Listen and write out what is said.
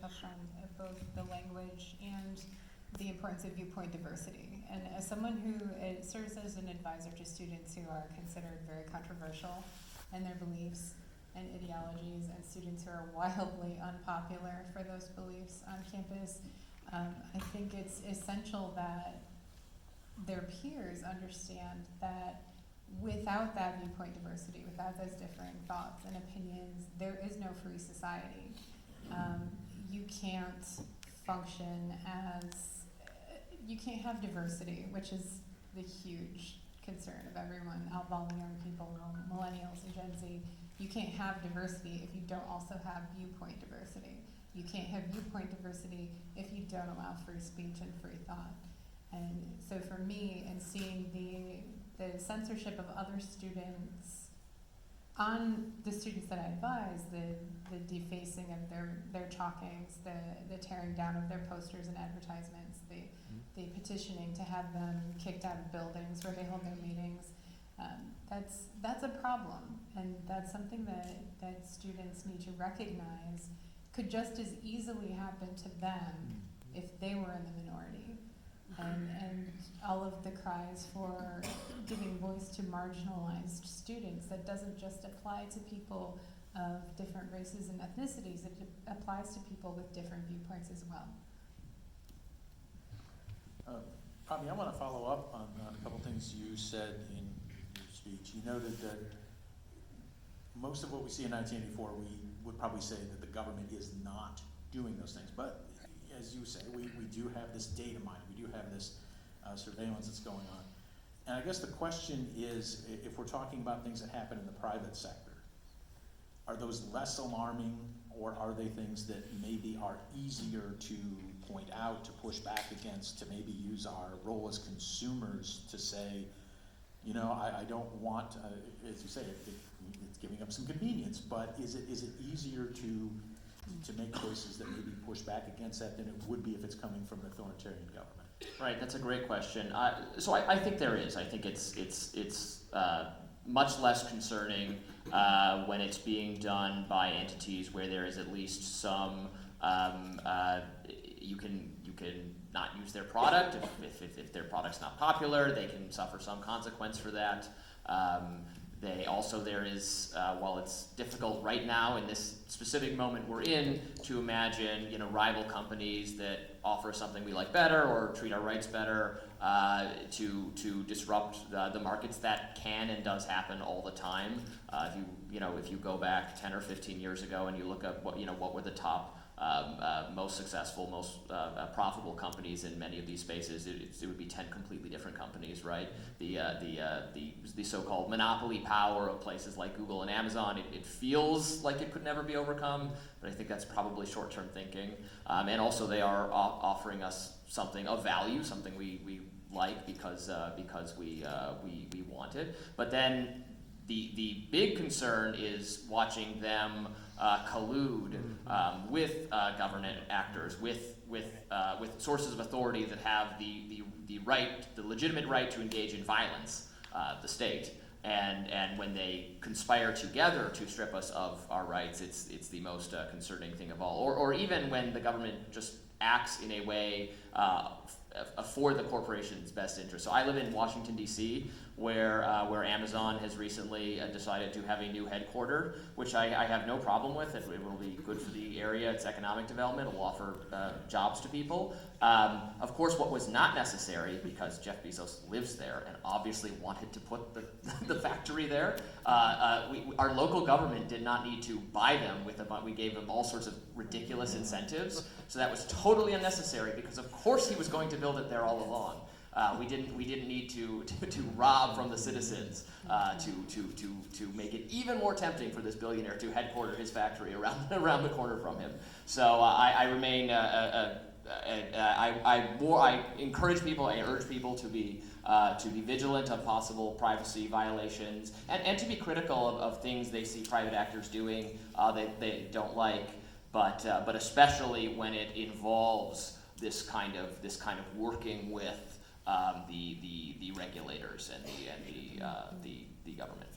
touched on both the language and the importance of viewpoint diversity. And as someone who serves as an advisor to students who are considered very controversial in their beliefs and ideologies, and students who are wildly unpopular for those beliefs on campus, I think it's essential that their peers understand that without that viewpoint diversity, without those differing thoughts and opinions, there is no free society. You can't function as, you can't have diversity, which is the huge concern of everyone, outvolving young people, millennials and Gen Z. You can't have diversity if you don't also have viewpoint diversity. You can't have viewpoint diversity if you don't allow free speech and free thought. And so for me, and seeing the censorship of other students on the students that I advise, the defacing of their chalkings, the tearing down of their posters and advertisements, the petitioning to have them kicked out of buildings where they hold their meetings, that's a problem, and that's something that students need to recognize could just as easily happen to them if they were in the minority. And all of the cries for giving voice to marginalized students, that doesn't just apply to people of different races and ethnicities, it applies to people with different viewpoints as well. Bobby, I want to follow up on a couple things you said in your speech. You noted that most of what we see in 1984, we would probably say that the government is not doing those things. But as you say, we do have this data mining, we do have this surveillance that's going on. And I guess the question is, if we're talking about things that happen in the private sector, are those less alarming, or are they things that maybe are easier to point out, to push back against, to maybe use our role as consumers to say, you know, I don't want, as you say, it's giving up some convenience, but is it easier to make choices that maybe push back against that than it would be if it's coming from an authoritarian government? Right, that's a great question. So I think there is. I think it's much less concerning when it's being done by entities where there is at least some you can not use their product if their product's not popular. They can suffer some consequence for that. There is, while it's difficult right now in this specific moment we're in to imagine, rival companies that offer something we like better or treat our rights better, to disrupt the markets. That can and does happen all the time. If you go back 10 or 15 years ago and you look at what were the top most successful, most profitable companies in many of these spaces, it would be 10 completely different companies, right? The so-called monopoly power of places like Google and Amazon, it feels like it could never be overcome, but I think that's probably short-term thinking. And also they are offering us something of value, something we like because we want it. But then the big concern is watching them collude with government actors, with sources of authority that have the legitimate right to engage in violence, the state. And when they conspire together to strip us of our rights, it's the most concerning thing of all. Or even when the government just acts in a way for the corporation's best interest. So I live in Washington, D.C., where Amazon has recently decided to have a new headquarters, which I have no problem with. It will be good for the area. It's economic development. It will offer jobs to people. Of course, what was not necessary, because Jeff Bezos lives there and obviously wanted to put the factory there, our local government did not need to buy them we gave them all sorts of ridiculous incentives. So that was totally unnecessary, because of course he was going to build it there all along. We didn't need to rob from the citizens to make it even more tempting for this billionaire to headquarter his factory around the corner from him. So I remain I encourage people, I urge people to be vigilant of possible privacy violations and to be critical of things they see private actors doing they don't like, but especially when it involves this kind of working with the regulators and the government.